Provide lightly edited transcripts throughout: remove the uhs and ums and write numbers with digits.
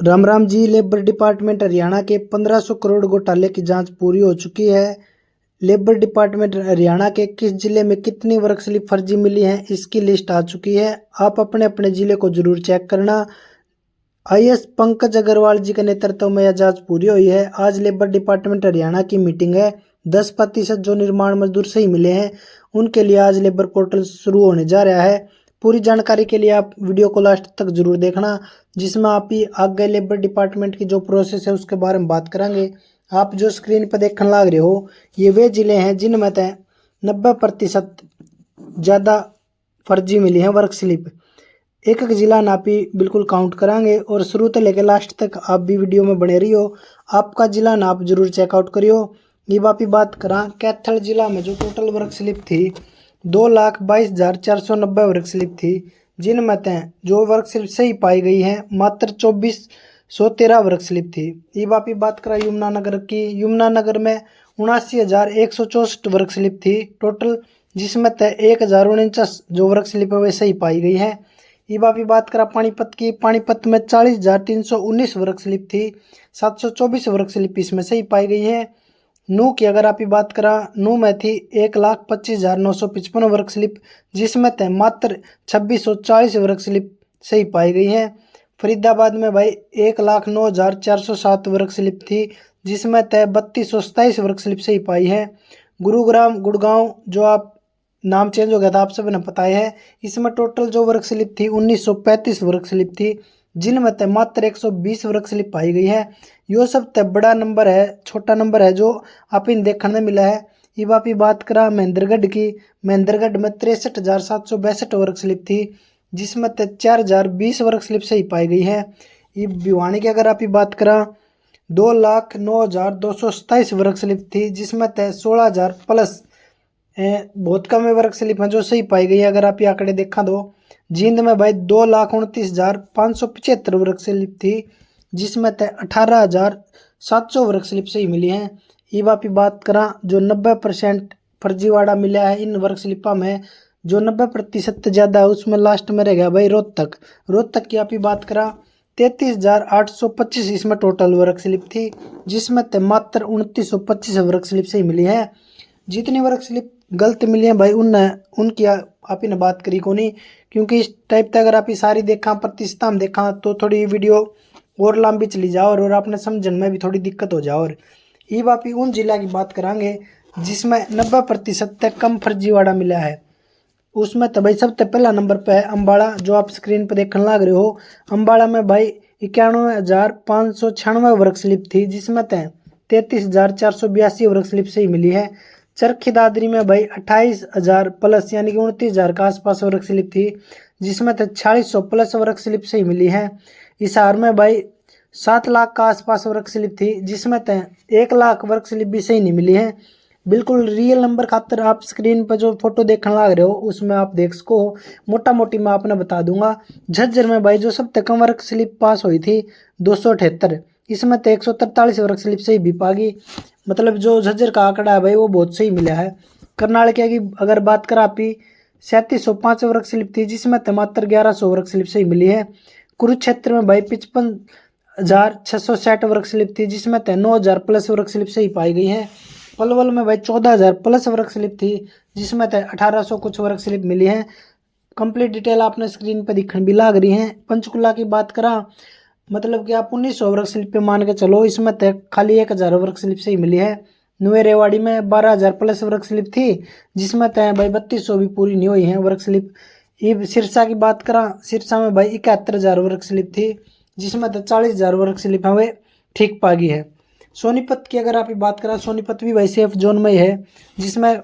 Ram Ram ji. Labour department Haryana के 1500 करोड़ घोटाले की जांच पूरी हो चुकी है। लेबर डिपार्टमेंट हरियाणा के किस जिले में कितनी वर्क स्लिप फर्जी मिली है, इसकी लिस्ट आ चुकी है। आप अपने अपने जिले को जरूर चेक करना। आईएएस पंकज अग्रवाल जी के नेतृत्व में यह जांच पूरी हुई है। आज लेबर डिपार्टमेंट हरियाणा की मीटिंग है। 10% जो निर्माण मजदूर सही मिले हैं उनके लिए आज लेबर पोर्टल शुरू होने जा रहा है। पूरी जानकारी के लिए आप वीडियो को लास्ट तक जरूर देखना, जिसमें आप ही आगे लेबर डिपार्टमेंट की जो प्रोसेस है उसके बारे में बात करेंगे। आप जो स्क्रीन पर देखने लग रहे हो ये वे जिले हैं जिनमें तय 90% ज़्यादा फर्जी मिली है वर्क स्लिप। एक एक जिला नापी बिल्कुल काउंट करांगे और शुरू से लेकर लास्ट तक आप भी वीडियो में बने रहियो। आपका जिला नाप जरूर चेकआउट करियो। ये वापी बात करा कैथल जिला में जो टोटल वर्क स्लिप थी 2,22,490 वर्क स्लिप थी, जिनमें तय जो वर्क स्लिप सही पाई गई है मात्र 2413 वर्क स्लिप थी। ये वापी बात करा यमुनानगर की। यमुनानगर में 79,164 वर्क स्लिप थी टोटल, जिसमें तय 1,049 जो वर्क स्लिप है वे सही पाई गई है। ये भी बात करा पानीपत की। पानीपत में 40,319 वर्क स्लिप थी, 724 वर्क स्लिप इसमें सही पाई गई है। नू की अगर आप बात करा, नू में थी 1,25,955 वर्क स्लिप, जिसमें तय मात्र 2,640 वर्क स्लिप सही पाई गई है। फरीदाबाद में भाई 1,09,407 वर्क स्लिप थी, जिसमें तय 3,227 वर्क स्लिप सही पाई है। गुरुग्राम गुड़गांव जो आप नाम चेंज हो गया था आप सब ने पता है, इसमें टोटल जो वर्क स्लिप थी 1935 वर्क स्लिप थी, जिनमें तय मात्र 120 वर्क स्लिप पाई गई है। यो सब तय बड़ा नंबर है, छोटा नंबर है जो आप इन देखने में मिला है। ये वापी बात करा महेंद्रगढ़ की। महेंद्रगढ़ में 63,762 वर्क स्लिप थी, जिसमें तय 4,020 वर्क स्लिप सही पाई गई है। ये भिवानी की अगर आप बात करा 2,09,227 वर्क स्लिप थी, जिसमें तय 16,000 प्लस बहुत कम वर्क स्लिप है जो सही पाई गई है। अगर आप ये आंकड़े देखा तो जींद में भाई 2,29,575 वर्क स्लिप थी, जिसमें तय 18,700 वर्क स्लिप सही मिली है। ये वापी बात करा जो 90% फर्जीवाड़ा मिला है इन वर्क स्लिपा में, जो 90% ज़्यादा है उसमें लास्ट में रह गया भाई रोहतक। रोहतक की आप बात करा 33,825 इसमें टोटल वर्क स्लिप थी, जिसमें तय मात्र 2,925 वर्क स्लिप सही मिली है। जितनी वर्क स्लिप गलत मिली है भाई उनकी आप ही ने बात करी को नहीं, क्योंकि इस टाइप तक अगर आप ये सारी देखा प्रतिशतता में देखा तो थोड़ी वीडियो और लंबी चली जाओ और आपने समझने में भी थोड़ी दिक्कत हो जाओ। और ये वापी उन जिला की बात करांगे जिसमें 90% तक कम फर्जीवाड़ा मिला है। उसमें तो भाई सबसे पहला नंबर पे है अम्बाड़ा, जो आप स्क्रीन पर देखने लग रहे हो। अम्बाड़ा में भाई 91,596 वर्क स्लिप थी, जिसमें तय 33,482 वर्क स्लिप सही मिली है। चरखी दादरी में भाई 28,000 प्लस यानी कि 29,000 के आसपास वर्क स्लिप थी, जिसमें तय 4600 प्लस वर्क स्लिप सही मिली है। हिसार में भाई 7 लाख का आसपास वर्क स्लिप थी, जिसमें तय 1 लाख वर्क स्लिप भी सही नहीं मिली है। बिल्कुल रियल नंबर खातर आप स्क्रीन पर जो फोटो देखने लग रहे हो उसमें आप देख सको, मोटा मोटी मैं आपने बता दूंगा। झज्जर में भाई जो सबसे कम वर्क स्लिप पास हुई थी 278, इसमें तो 143 वर्क स्लिप सही भी पागी। मतलब जो झज्जर का आंकड़ा है भाई वो बहुत सही मिला है। करनाल की अगर बात करें आप 3705 वर्क स्लिप थी, जिसमें तो मात्र 1100 वर्क स्लिप सही मिली है। कुरुक्षेत्र में भाई 55,660 वर्क स्लिप थी, जिसमें तो 9,000 प्लस वर्क स्लिप सही पाई गई है। पलवल में भाई 14,000 प्लस वर्क स्लिप थी, जिसमें तो 1,800 कुछ वर्क स्लिप मिली है। कंप्लीट डिटेल आपने स्क्रीन पर दिखने भी लाग रही है। पंचकुला की बात करा मतलब कि आप 1900 वर्क स्लिप पे मान के चलो, इसमें तक खाली 1,000 वर्क स्लिप से ही मिली है। नुए रेवाड़ी में 12,000 प्लस वर्क स्लिप थी, जिसमें तय भाई 3,200 भी पूरी नहीं हुई है वर्क स्लिप। ये सिरसा की बात करा, सिरसा में भाई 71,000 वर्क स्लिप थी, जिसमें तो 40,000 वर्क स्लिप है वे ठीक पागी है। सोनीपत की अगर आप बात करा, सोनीपत भी भाई सेफ जोन में ही है, जिसमें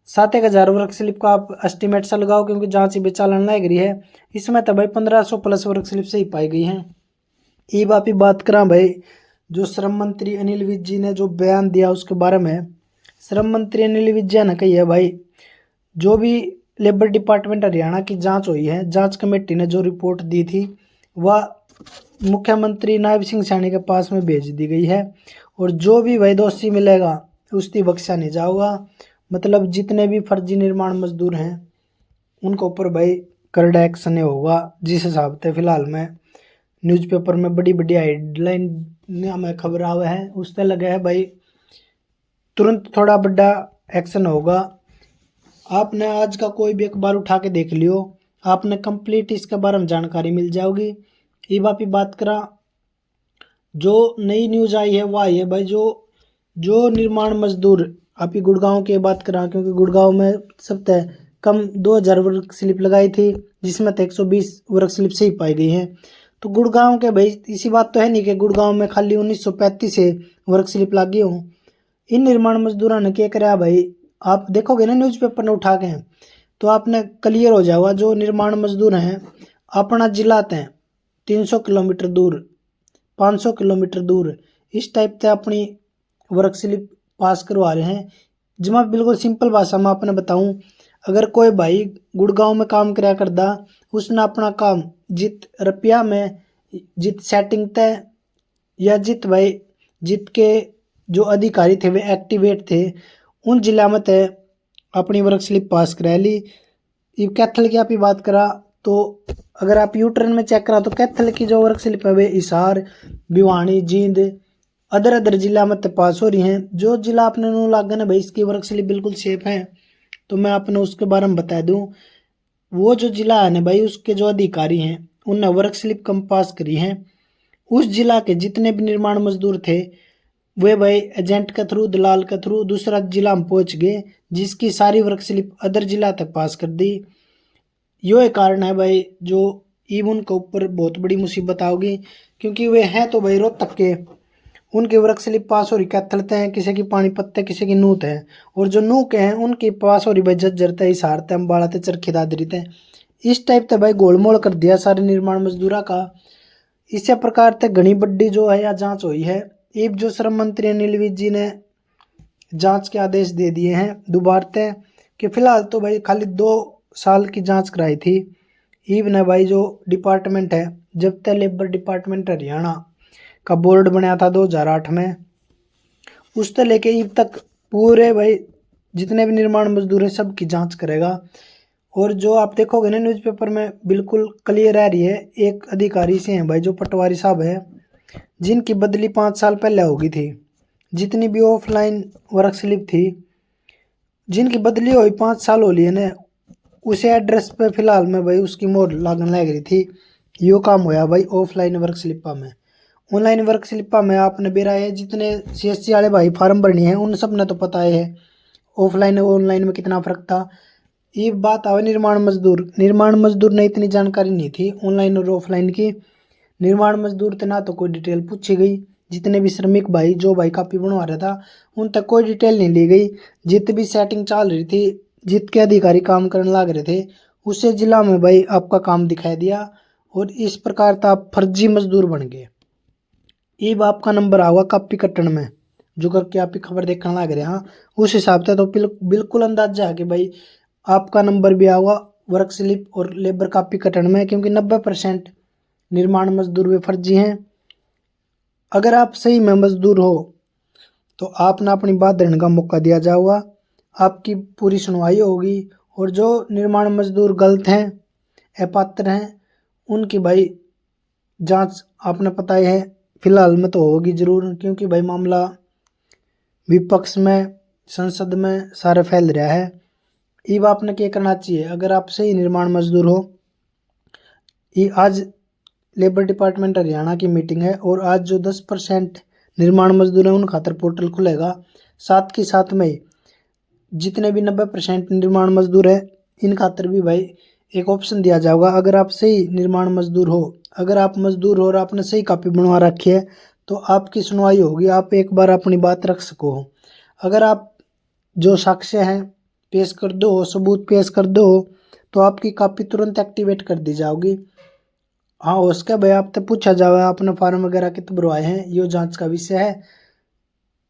7,000 वर्क स्लिप का आप एस्टिमेट सा लगाओ, क्योंकि जांच ही बेचालन लग रही है। इसमें तो भाई 1,500 प्लस वर्क स्लिप से ही पाई गई हैं। ये बात बात करा भाई जो श्रम मंत्री अनिल विज जी ने जो बयान दिया उसके बारे में। श्रम मंत्री अनिल विज जी ने कही है भाई जो भी लेबर डिपार्टमेंट हरियाणा की जांच हुई है, जांच कमेटी ने जो रिपोर्ट दी थी वह मुख्यमंत्री नायब सिंह सैनी के पास में भेज दी गई है, और जो भी भाई दोषी मिलेगा उसकी बख्शा नहीं जाऊगा। मतलब जितने भी फर्जी निर्माण मजदूर हैं उनके ऊपर भाई करड़ा एक्शन होगा, जिस हिसाब से फिलहाल में न्यूज़पेपर में बड़ी बड़ी हेडलाइन हमें खबर आवे है, उससे लगा है भाई तुरंत थोड़ा बड़ा एक्शन होगा। आपने आज का कोई भी अखबार उठा के देख लियो, आपने कंप्लीट इसके बारे में जानकारी मिल जाओगी। ये वापी बात करा जो नई न्यूज़ आई है वह आई है भाई, जो जो निर्माण मजदूर, आप ही गुड़गांव की बात करा क्योंकि गुड़गांव में सबसे कम 2000 वर्ग स्लिप लगाई थी, जिसमें 120 वर्ग स्लिप सही पाई गई हैं। तो गुड़गांव के भाई इसी बात तो है नहीं कि गुड़गांव में खाली 1935 से वर्ग स्लिप लागी हो। इन निर्माण मजदूरों ने क्या कराया भाई, आप देखोगे ना न्यूज़पेपर में उठा के, तो आपने क्लियर हो जाएगा। जो निर्माण मजदूर हैं अपना जिला तय 300 किलोमीटर दूर, 500 किलोमीटर दूर इस टाइप से अपनी वर्क स्लिप पास करवा रहे हैं। जब मैं बिल्कुल सिंपल भाषा में आपने बताऊं, अगर कोई भाई गुड़गांव में काम कराया करदा, उसने अपना काम जित रुपया में, जित सेटिंग तय या जित भाई जित के जो अधिकारी थे वे एक्टिवेट थे उन जिला में तय अपनी वर्क स्लिप पास करा ली। ये कैथल की आप ही बात करा तो अगर आप यू टर्न में चेक करा तो कैथल की जो वर्क स्लिप है वे हिसार, भिवानी, जींद, अदर अदर जिला में पास हो रही हैं। जो जिला अपने नू लागन है भाई इसकी वर्क स्लिप बिल्कुल सेफ है, तो मैं आपने उसके बारे में बता दूं। वो जो जिला है ना भाई उसके जो अधिकारी हैं उनने वर्क स्लिप कम पास करी हैं। उस जिला के जितने भी निर्माण मजदूर थे वे भाई एजेंट के थ्रू, दलाल के थ्रू दूसरा जिला में पहुंच गए, जिसकी सारी वर्क स्लिप अदर जिला तक पास कर दी। यो एक कारण है भाई जो ईब उनके ऊपर बहुत बड़ी मुसीबत आओगी, क्योंकि वे हैं तो भाई रोहतक के, उनकी वर्क स्लिप पास हो रही कैथलते हैं, किसी की पानीपत है, किसी की नूत है, और जो नू के हैं उनकी पास हो रही भाई झज्जर ते, हिसार ते, अम्बाड़ा ते, चरखी दादरी ते। इस टाइप से भाई गोलमोल कर दिया सारे निर्माण मजदूरा का। इसी प्रकार से घनी बड्डी जो है या जांच हुई है। ईब जो श्रम मंत्री अनिल विज जी ने जांच के आदेश दे दिए हैं दोबारा कि फिलहाल तो भाई खाली 2 साल की जांच कराई थी। ईब ने भाई जो डिपार्टमेंट है, जब तक लेबर डिपार्टमेंट हरियाणा का बोर्ड बनाया था 2008 में, उससे लेके ईब तक पूरे भाई जितने भी निर्माण मजदूर हैं सबकी जांच करेगा। और जो आप देखोगे ना न्यूज़पेपर में बिल्कुल क्लियर आ रही है, एक अधिकारी से हैं भाई जो पटवारी साहब है, जिनकी बदली 5 साल पहले हो गई थी। जितनी भी ऑफलाइन वर्क स्लिप थी जिनकी बदली हुई 5 साल हो लिए ना, उसे एड्रेस पे फिलहाल में भाई उसकी मोहर लागन लग रही थी। यो काम होया भाई ऑफलाइन वर्क स्लिपा में। ऑनलाइन वर्क स्लिपा में आपने बेरा है जितने सीएससी वाले भाई फार्म भरनी है उन सब ने तो पता है ऑफलाइन और ऑनलाइन में कितना फ़र्क था। ये बात आवे निर्माण मजदूर ने इतनी जानकारी नहीं थी ऑनलाइन और ऑफलाइन की। निर्माण मजदूर थे ना तो कोई डिटेल पूछी गई, जितने भी श्रमिक भाई जो भाई कापी बनवा रहा था उन तक कोई डिटेल नहीं ली गई। जित भी सेटिंग चल रही थी, जितके अधिकारी काम करने लग रहे थे उसे जिला में भाई आपका काम दिखाई दिया, और इस प्रकार था आप फर्जी मजदूर बन गए। अब आपका नंबर आऊगा कापी कट्टन में, जो करके आप ही खबर देखने लग रहे हैं, उस हिसाब से तो बिल्कुल अंदाजा है कि भाई आपका नंबर भी आऊगा वर्क स्लिप और लेबर कापी कट्टन में, क्योंकि 90% निर्माण मजदूर वे फर्जी हैं। अगर आप सही में मजदूर हो तो आप ना अपनी बात धरने का मौका दिया जाएगा, आपकी पूरी सुनवाई होगी, और जो निर्माण मजदूर गलत हैं, अपात्र हैं, उनकी भाई जांच आपने पता ही है फिलहाल में तो होगी जरूर, क्योंकि भाई मामला विपक्ष में, संसद में सारे फैल रहा है। अब आपने क्या करना चाहिए, अगर आप सही निर्माण मजदूर हो, ये आज लेबर डिपार्टमेंट हरियाणा की मीटिंग है, और आज जो 10% निर्माण मजदूर हैं उन खातर पोर्टल खुलेगा। साथ के साथ में जितने भी 90% निर्माण मजदूर हैं इन खातर भी भाई एक ऑप्शन दिया जाएगा। अगर आप सही निर्माण मजदूर हो, अगर आप मजदूर हो और आपने सही कापी बनवा रखी है तो आपकी सुनवाई होगी, आप एक बार अपनी बात रख सको। अगर आप जो साक्ष्य हैं पेश कर दो, सबूत पेश कर दो, तो आपकी कापी तुरंत एक्टिवेट कर दी जाएगी। हाँ, उसके भाई आपसे पूछा जाए आपने फार्म वगैरह कितने भरवाए हैं, ये जांच का विषय है।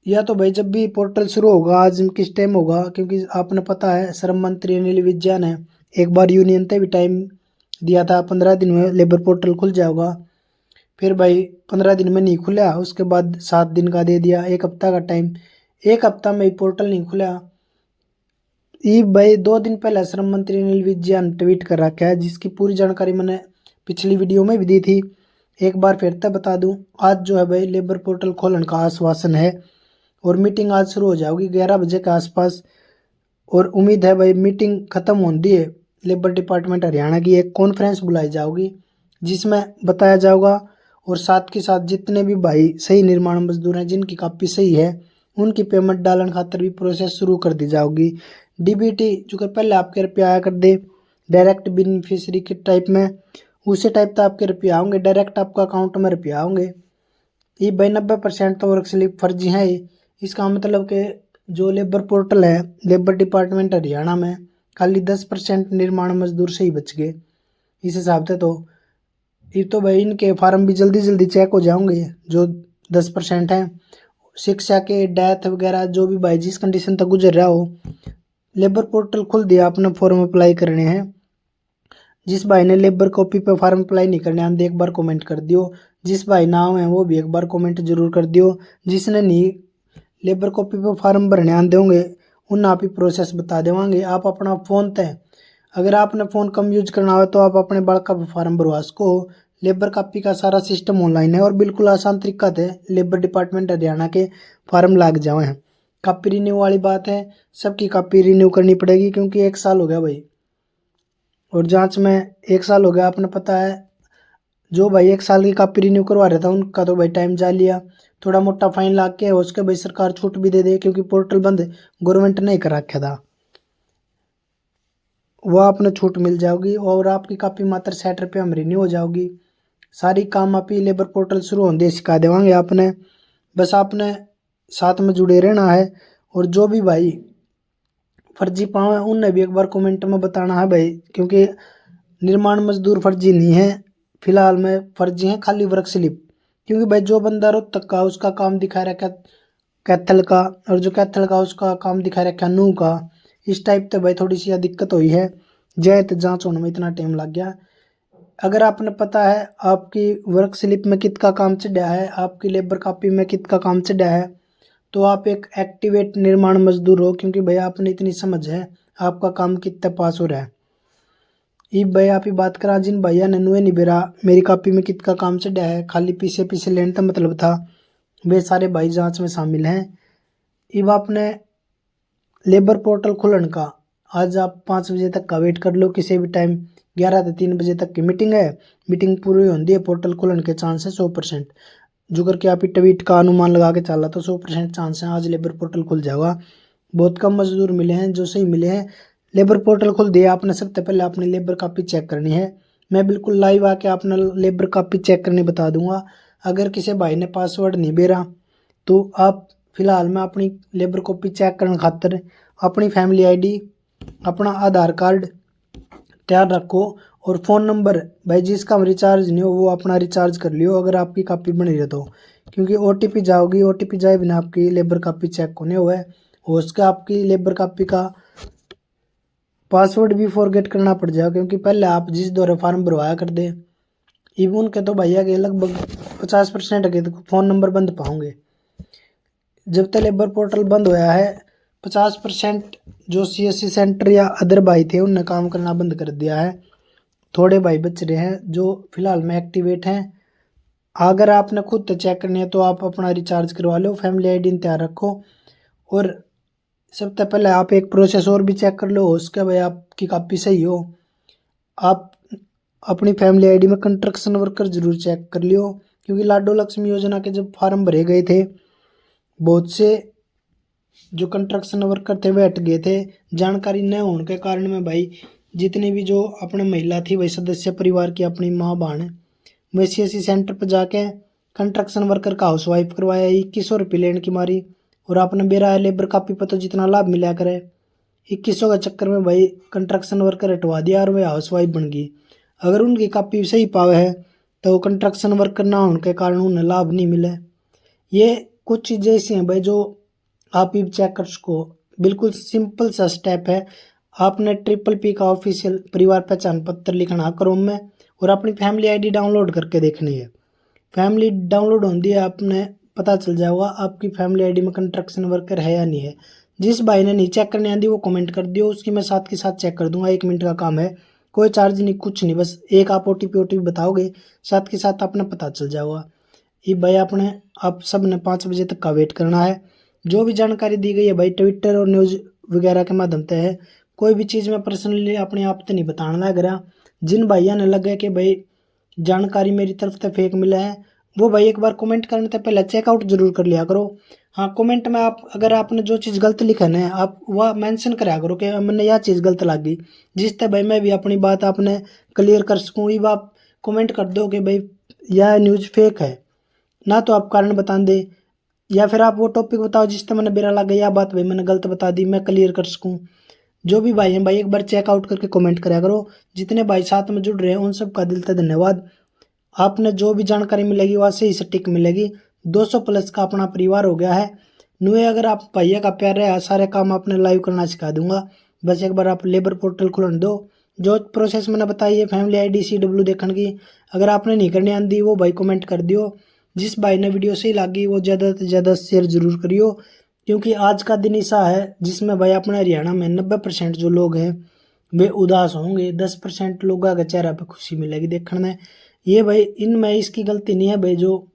या तो भाई जब भी पोर्टल शुरू होगा आज किस टाइम होगा, क्योंकि आपने पता है श्रम मंत्री अनिल विज ने एक बार यूनियन पे भी टाइम दिया था 15 दिन में लेबर पोर्टल खुल जाएगा। फिर भाई 15 दिन में नहीं खुला, उसके बाद 7 दिन का दे दिया, 1 हफ्ता का टाइम, 1 हफ्ता में पोर्टल नहीं खुला। ये भाई 2 दिन पहले श्रम मंत्री अनिल विज ने ट्वीट कर रखा है, जिसकी पूरी जानकारी मैंने पिछली वीडियो में भी दी थी। एक बार फिर तक बता दूं, आज जो है भाई लेबर पोर्टल खोलने का आश्वासन है और मीटिंग आज शुरू हो जाएगी 11 बजे के आसपास। और उम्मीद है भाई मीटिंग खत्म होती है लेबर डिपार्टमेंट हरियाणा की एक कॉन्फ्रेंस बुलाई जाओगी जिसमें बताया जाएगा। और साथ के साथ जितने भी भाई सही निर्माण मजदूर हैं जिनकी कापी सही है उनकी पेमेंट डालने खातर भी प्रोसेस शुरू कर दी जाएगी। डीबीटी जो कि पहले आपके रुपये आया कर दे डायरेक्ट बेनिफिशियरी के टाइप में, उसी टाइप का आपके रुपये आएंगे, डायरेक्ट आपका अकाउंट में रुपये आएंगे। ये भाई 90% तो वर्क स्लिप फर्जी है। इसका मतलब कि जो लेबर पोर्टल है लेबर डिपार्टमेंट हरियाणा में खाली 10% निर्माण मजदूर से ही बच गए। इस हिसाब से तो ये तो भाई इनके फार्म भी जल्दी जल्दी चेक हो जाएंगे जो 10% हैं। शिक्षा के डेथ वगैरह जो भी भाई जिस कंडीशन तक गुजर रहा हो, लेबर पोर्टल खुल दिया, अपना फॉर्म अप्लाई करने हैं। जिस भाई ने लेबर कॉपी पे फॉर्म अप्लाई नहीं करने आते एक बार कमेंट कर दियो। जिस भाई नाम है वो भी एक बार कमेंट जरूर कर दियो। जिसने नहीं लेबर कॉपी पे फॉर्म भरने आते होंगे उन आप ही प्रोसेस बता देवांगे। आप अपना फ़ोन तय, अगर आपने फ़ोन कम यूज करना हो तो आप अपने बाल का फॉर्म भरवा सको। लेबर कॉपी का सारा सिस्टम ऑनलाइन है और बिल्कुल आसान तरीका है लेबर डिपार्टमेंट हरियाणा के फॉर्म लाग जाए हैं। कॉपी रिन्यू वाली बात है, सबकी कॉपी रिन्यू करनी पड़ेगी क्योंकि 1 साल हो गया भाई और जांच में 1 साल हो गया। आपने पता है जो भाई 1 साल की कॉपी रिन्यू करवा रहा था उनका तो भाई टाइम जा लिया, थोड़ा मोटा फाइन ला के उसके भाई सरकार छूट भी दे दे क्योंकि पोर्टल बंद गवर्नमेंट ने कर रखा था, वो आपने छूट मिल जाएगी और आपकी कॉपी मात्र 60 रुपये में रिन्यू हो जाएगी। सारी काम आप ही लेबर पोर्टल शुरू होंगे सिखा देवांगे आपने, बस आपने साथ में जुड़े रहना है। और जो भी भाई फर्जी पाँव है उनने भी एक बार कमेंट में बताना है भाई, क्योंकि निर्माण मजदूर फर्जी नहीं है फिलहाल में, फर्जी है खाली वर्क स्लिप। क्योंकि भाई जो बंदा रोहतक का उसका काम दिखा रखा कैथल का और जो कैथल का उसका काम दिखा रखा नू का, इस टाइप से भाई थोड़ी सी दिक्कत हुई है। जय तो जाँच होने में इतना टाइम लग गया। अगर आपने पता है आपकी वर्क स्लिप में कितना काम चढ़ा है, आपकी लेबर कॉपी में कितना काम चढ़ा है, तो आप एक एक्टिवेट निर्माण मजदूर हो क्योंकि भाई आपने इतनी समझ है आपका काम कितना पास हो रहा है। ये भाई आप ही बात करा जिन भैया ने नुए नहीं बेरा मेरी कॉपी में कितना काम चढ़ा है खाली पीछे पीछे लेने का मतलब था, वे सारे भाई जांच में शामिल हैं। अब आपने लेबर पोर्टल खुलन का आज आप 5 बजे तक का वेट कर लो, किसी भी टाइम 11 से 3 बजे तक की मीटिंग है। मीटिंग पूरी होती है, पोर्टल खुलन के चांस है 100%। जो करके आप ट्वीट का अनुमान लगा के चला तो 100% चांस है आज लेबर पोर्टल खुल जाएगा। बहुत कम मजदूर मिले हैं जो सही मिले हैं। लेबर पोर्टल खुल दिया, आपने सबसे पहले अपनी लेबर कॉपी चेक करनी है। मैं बिल्कुल लाइव आके अपना लेबर कॉपी चेक करने बता दूंगा। अगर किसी भाई ने पासवर्ड नहीं बेरा तो आप फिलहाल में अपनी लेबर कॉपी चेक करने खातर अपनी फैमिली आईडी, अपना आधार कार्ड तैयार रखो और फ़ोन नंबर भाई जिसका रिचार्ज नहीं हो वो अपना रिचार्ज कर लियो अगर आपकी कॉपी बनी रहे तो, क्योंकि OTP जाओगी, OTP जाए बिना आपकी लेबर कॉपी चेक होने हुआ है। हो उसका आपकी लेबर कॉपी का पासवर्ड भी फॉरगेट करना पड़ जाएगा क्योंकि पहले आप जिस दौरे फार्म भरवाया कर दे इवन के तो भैया के लगभग 50% के तो फ़ोन नंबर बंद पाओगे। जब तक लेबर पोर्टल बंद होया है 50% जो CSC सेंटर या अदर भाई थे उनने काम करना बंद कर दिया है। थोड़े भाई बच रहे हैं जो फिलहाल में एक्टिवेट हैं। अगर आपने खुद से चेक करनी है तो आप अपना रिचार्ज करवा लो, फैमिली आईडी तैयार रखो और सबसे पहले आप एक प्रोसेस और भी चेक कर लो उसके भाई आपकी कॉपी सही हो। आप अपनी फैमिली आईडी में कंस्ट्रक्शन वर्कर जरूर चेक कर लियो क्योंकि लाडो लक्ष्मी योजना के जब फार्म भरे गए थे बहुत से जो कंस्ट्रक्शन वर्कर थे वे हट गए थे जानकारी न होने के कारण में। भाई जितनी भी जो अपने महिला थी वही सदस्य परिवार की अपनी माँ बहन वह CSC सेंटर पर जाके कंस्ट्रक्शन वर्कर का हाउस वाइफ करवाया 2100 रुपये लेने की मारी और आपने बेरा लेबर कॉपी पर तो जितना लाभ मिला करे 2100 के चक्कर में भाई कंस्ट्रक्शन वर्कर हटवा दिया और वह हाउस वाइफ बन गई। अगर उनकी कॉपी सही पावे है तो वो कंस्ट्रक्शन वर्कर ना होने के कारण उन्हें लाभ नहीं मिले। ये कुछ चीज़ें ऐसी हैं भाई जो आप ही चेक कर सको, बिल्कुल सिंपल सा स्टेप है। आपने PPP का ऑफिशियल परिवार पहचान पत्र लिखना क्रोम में और अपनी फैमिली आईडी डाउनलोड करके देखनी है। फैमिली डाउनलोड होती है आपने पता चल जाएगा आपकी फैमिली आईडी में कंस्ट्रक्शन वर्कर है या नहीं है। जिस भाई ने नहीं चेक करने आती वो कमेंट कर दियो, उसकी मैं साथ के साथ चेक कर दूंगा, 1 मिनट का काम है। कोई चार्ज नहीं, कुछ नहीं, बस एक आप ओटीपी बताओगे, साथ के साथ अपना पता चल जाएगा। ये भाई आपने आप सब ने 5 बजे तक का वेट करना है। जो भी जानकारी दी गई है भाई ट्विटर और न्यूज़ वगैरह के माध्यम से है। कोई भी चीज़ मैं पर्सनली अपने आप तो नहीं बताने लग रहा। जिन भाइयों ने लगे कि भाई जानकारी मेरी तरफ से फेक मिला है, वो भाई एक बार कमेंट करने से पहले चेकआउट जरूर कर लिया करो। हाँ, कमेंट में आप अगर आपने जो चीज़ गलत लिखा है आप वह मेंशन करा करो कि मैंने यह चीज़ गलत लगी, जिससे भाई मैं भी अपनी बात आपने क्लियर कर सकूँ। ये आप कमेंट कर दो कि भाई यह न्यूज़ फेक है, ना तो आप कारण बता दे, या फिर आप वो टॉपिक बताओ जिससे मैंने बुरा लगा, या बात भाई मैंने गलत बता दी, मैं क्लियर कर सकूँ। जो भी भाई हैं भाई एक बार चेकआउट करके कमेंट करा करो। जितने भाई साथ में जुड़ रहे हैं उन सब का दिल से धन्यवाद। आपने जो भी जानकारी मिलेगी वह सही सटीक मिलेगी। 200 प्लस का अपना परिवार हो गया है। नुए अगर आप भैया का प्यार है, सारे काम आपने लाइव करना सिखा दूंगा। बस एक बार आप लेबर पोर्टल खुलन दो। जो प्रोसेस मैंने बताई है फैमिली ID CW देखने की, अगर आपने नहीं करनी आती वो भाई कमेंट कर दियो। जिस भाई ने वीडियो सही लगी वो ज़्यादा से ज़्यादा शेयर जरूर करियो, क्योंकि आज का दिन ऐसा है जिसमें भाई अपने हरियाणा में 90% जो लोग हैं वे उदास होंगे। 10% लोगों के चेहरा पे खुशी मिलेगी देखने में। ये भाई इनमें इसकी गलती नहीं है भाई, जो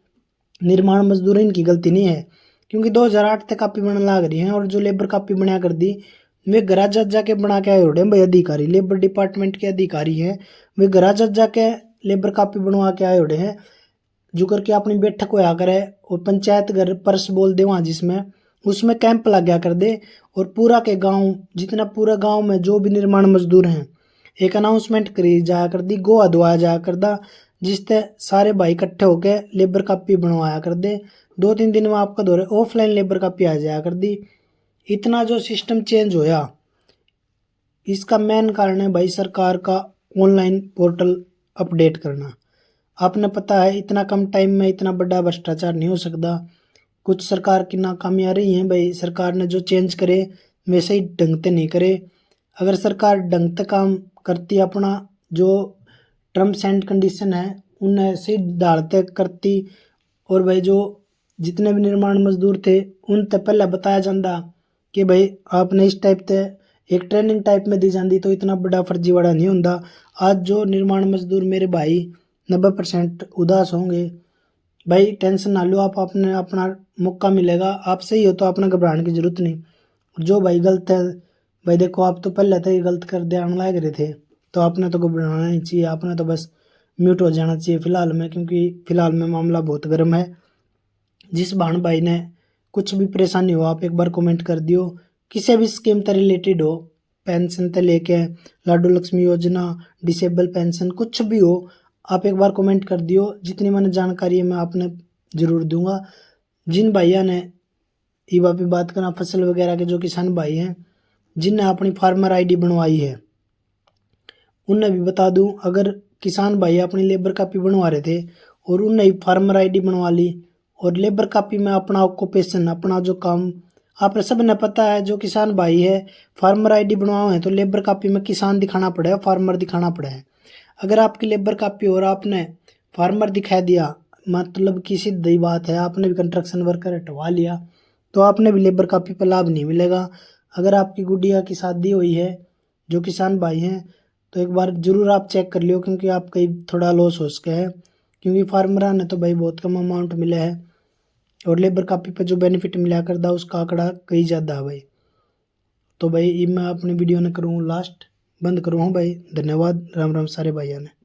निर्माण मजदूर हैं इनकी गलती नहीं है, क्योंकि 2008 तक कापी बनने लग रही हैं और जो लेबर कापी बना कर दी वे घर जा जाके बना के आए होते भाई। अधिकारी लेबर डिपार्टमेंट के अधिकारी हैं, वे घर जा जाके लेबर कापी बनवा के आए होते हैं। जो करके अपनी बैठक को आकर है और पंचायत घर परस बोल दे वहाँ, जिसमें उसमें कैंप लग गया कर दे और पूरा के गांव जितना पूरा गांव में जो भी निर्माण मजदूर हैं एक अनाउंसमेंट करी जाया कर दी, गोवा धोया जाया कर दा, जिससे सारे भाई इकट्ठे होकर लेबर कापी बनवाया कर दे। 2-3 दिन में आपका दौरे ऑफलाइन लेबर कापी आ जाया कर दी। इतना जो सिस्टम चेंज होया इसका मेन कारण है भाई सरकार का ऑनलाइन पोर्टल अपडेट करना। आपने पता है इतना कम टाइम में इतना बड़ा भ्रष्टाचार नहीं हो सकता। कुछ सरकार की नाकामियाँ रही हैं भाई, सरकार ने जो चेंज करे वैसे ही ढंग से नहीं करे। अगर सरकार ढंग से काम करती, अपना जो टर्म्स एंड कंडीशन है उन्हें सही डालते करती, और भाई जो जितने भी निर्माण मजदूर थे उन तक पहले बताया जाता कि भाई आपने इस टाइप से एक ट्रेनिंग टाइप में दी जाती तो इतना बड़ा फर्जीवाड़ा नहीं होता। आज जो निर्माण मजदूर मेरे भाई 90% उदास होंगे भाई, टेंशन ना लो आप, अपने अपना मौका मिलेगा। आप सही हो तो अपना घबराने की जरूरत नहीं। जो भाई गलत है भाई देखो, आप तो पहले तो ही गलत कर दे आने लग रहे थे, तो आपने तो घबराना नहीं चाहिए, आपने तो बस म्यूट हो जाना चाहिए फिलहाल में, क्योंकि फिलहाल में मामला बहुत गर्म है। जिस बहन भाई ने कुछ भी परेशानी हो आप एक बार कमेंट कर दियो। किसी भी स्कीम से रिलेटेड हो, पेंशन से लेके लाडू लक्ष्मी योजना, डिसेबल पेंशन, कुछ भी हो आप एक बार कमेंट कर दियो। जितनी मैंने जानकारी है मैं आपने ज़रूर दूंगा। जिन भाइयों ने ईवा पे बात करना फसल वगैरह के, जो किसान भाई हैं जिनने अपनी फार्मर ID बनवाई है उन्हें भी बता दूं, अगर किसान भाई अपनी लेबर कापी बनवा रहे थे और उन्हें फार्मर ID बनवा ली और लेबर कापी में अपना ऑक्यूपेशन अपना जो काम आप सब ने पता है, जो किसान भाई है फार्मर ID बनवाओ है तो लेबर कापी में किसान दिखाना पड़ेगा, फार्मर दिखाना पड़ेगा। अगर आपकी लेबर कापी और आपने फार्मर दिखा दिया, मतलब की सीधी बात है आपने भी कंस्ट्रक्शन वर्कर हटवा लिया तो आपने भी लेबर कापी पर लाभ नहीं मिलेगा। अगर आपकी गुड़िया की शादी हुई है जो किसान भाई हैं तो एक बार ज़रूर आप चेक कर लियो, क्योंकि आप कहीं थोड़ा लॉस हो सके है, क्योंकि फार्मर ने तो भाई बहुत कम अमाउंट मिला है और लेबर कापी पे जो बेनिफिट मिला करता उसका आंकड़ा कहीं ज़्यादा है भाई। तो भाई मैं अपनी वीडियो ने करूँ लास्ट बंद करूँ भाई। धन्यवाद, राम राम सारे भाइयों ने।